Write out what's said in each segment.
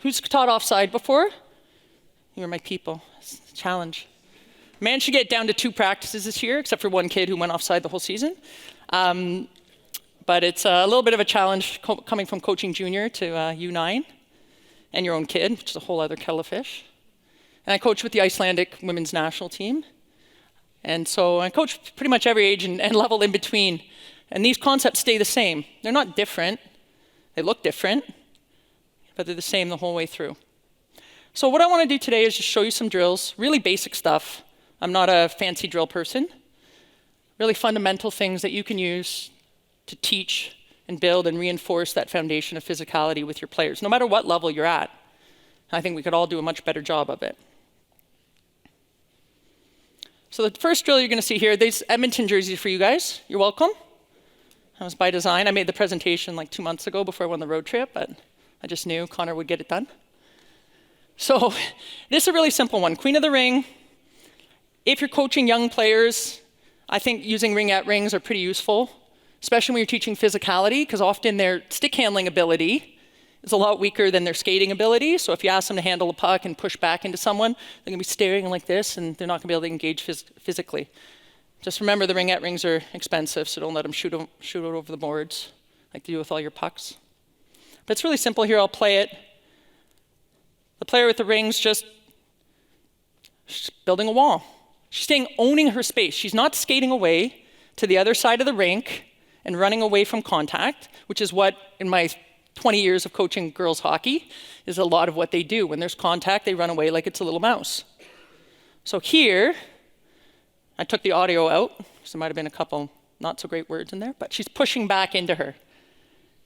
Who's taught offside before? You're my people. It's a challenge. Managed to get down to 2 practices this year, except for one kid who went offside the whole season. But it's a little bit of a challenge coming from coaching junior to U9 and your own kid, which is a whole other kettle of fish. And I coach with the Icelandic women's national team. And so I coach pretty much every age and level in between. And these concepts stay the same. They're not different. They look different, but they're the same the whole way through. So what I want to do today is just show you some drills, really basic stuff. I'm not a fancy drill person. Really fundamental things that you can use to teach and build and reinforce that foundation of physicality with your players, no matter what level you're at. I think we could all do a much better job of it. So the first drill you're going to see here, these Edmonton jerseys for you guys. You're welcome. That was by design. I made the presentation like 2 months ago before I won the road trip, but I just knew Connor would get it done. So this is a really simple one. Queen of the ring. If you're coaching young players, I think using ring-at-rings are pretty useful, especially when you're teaching physicality, because often their stick handling ability is a lot weaker than their skating ability. So if you ask them to handle a puck and push back into someone, they're going to be staring like this, and they're not going to be able to engage physically. Just remember the ring-at-rings are expensive, so don't let them shoot it over the boards like they do with all your pucks. But it's really simple here. I'll play it. The player with the rings just building a wall. She's owning her space. She's not skating away to the other side of the rink and running away from contact, which is what, in my 20 years of coaching girls hockey, is a lot of what they do. When there's contact, they run away like it's a little mouse. So here, I took the audio out, because there might have been a couple not so great words in there, but she's pushing back into her,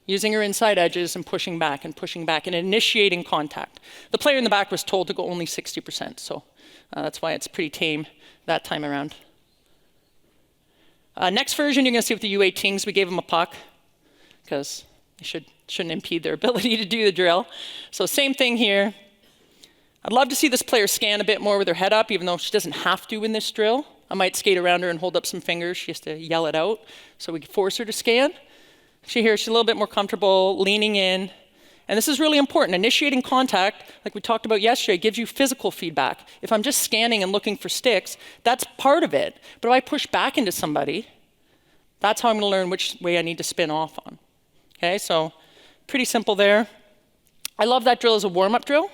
using her inside edges and pushing back and initiating contact. The player in the back was told to go only 60%, so that's why it's pretty tame that time around. Next version, you're going to see with the U18s, we gave them a puck, because they shouldn't impede their ability to do the drill. So same thing here. I'd love to see this player scan a bit more with her head up, even though she doesn't have to in this drill. I might skate around her and hold up some fingers. She has to yell it out, so we can force her to scan. She's a little bit more comfortable, leaning in. And this is really important. Initiating contact, like we talked about yesterday, gives you physical feedback. If I'm just scanning and looking for sticks, that's part of it. But if I push back into somebody, that's how I'm going to learn which way I need to spin off on. Okay, so pretty simple there. I love that drill as a warm-up drill.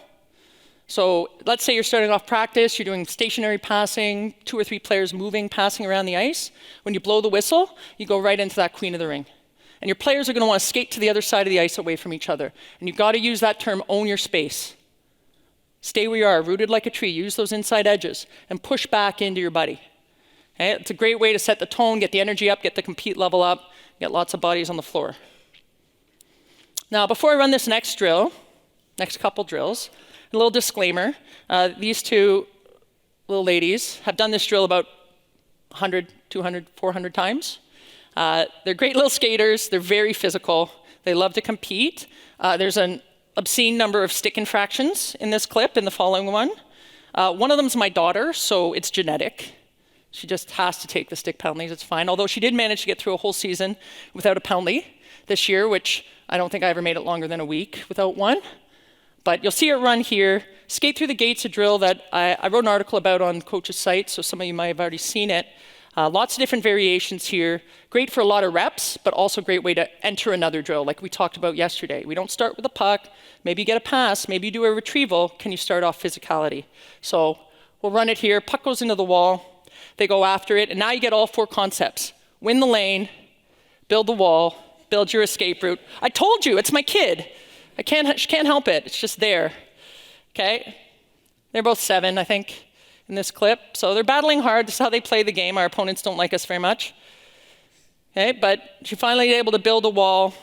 So let's say you're starting off practice, you're doing stationary passing, 2 or 3 players moving, passing around the ice. When you blow the whistle, you go right into that queen of the ring. And your players are going to want to skate to the other side of the ice away from each other. And you've got to use that term, own your space. Stay where you are, rooted like a tree. Use those inside edges and push back into your buddy. Okay? It's a great way to set the tone, get the energy up, get the compete level up, get lots of bodies on the floor. Now, before I run this next drill, next couple drills, a little disclaimer. These 2 little ladies have done this drill about 100, 200, 400 times. They're great little skaters. They're very physical. They love to compete. There's an obscene number of stick infractions in this clip, in the following one. One of them is my daughter, so it's genetic. She just has to take the stick penalties. It's fine. Although she did manage to get through a whole season without a penalty this year, which I don't think I ever made it longer than a week without one. But you'll see her run here. Skate through the gates, a drill that I wrote an article about on Coach's site, so some of you might have already seen it. Lots of different variations here. Great for a lot of reps, but also a great way to enter another drill, like we talked about yesterday. We don't start with a puck. Maybe you get a pass. Maybe you do a retrieval. Can you start off physicality? So we'll run it here. Puck goes into the wall. They go after it. And now you get all 4 concepts. Win the lane, build the wall, build your escape route. I told you, it's my kid. She can't help it. It's just there. Okay? They're both 7, I think, in this clip. So they're battling hard. This is how they play the game. Our opponents don't like us very much. Okay, but she finally able to build a wall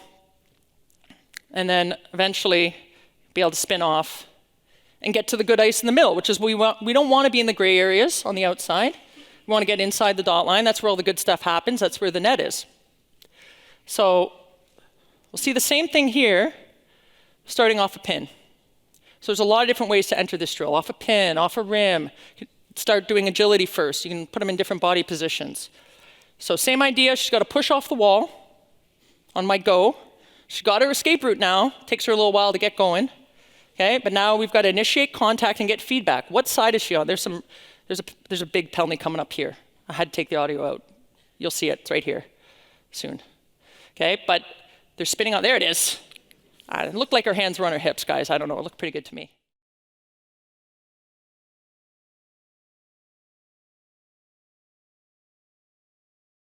and then eventually be able to spin off and get to the good ice in the middle, which is we don't want to be in the gray areas on the outside. We want to get inside the dot line. That's where all the good stuff happens. That's where the net is. So we'll see the same thing here, starting off a pin. So there's a lot of different ways to enter this drill. Off a pin, off a rim. You can start doing agility first. You can put them in different body positions. So same idea. She's got to push off the wall on my go. She's got her escape route now. Takes her a little while to get going. Okay, but now we've got to initiate contact and get feedback. What side is she on? There's a big penalty coming up here. I had to take the audio out. You'll see it. It's right here soon. Okay, but they're spinning out. There it is. It looked like her hands were on her hips, guys. I don't know. It looked pretty good to me.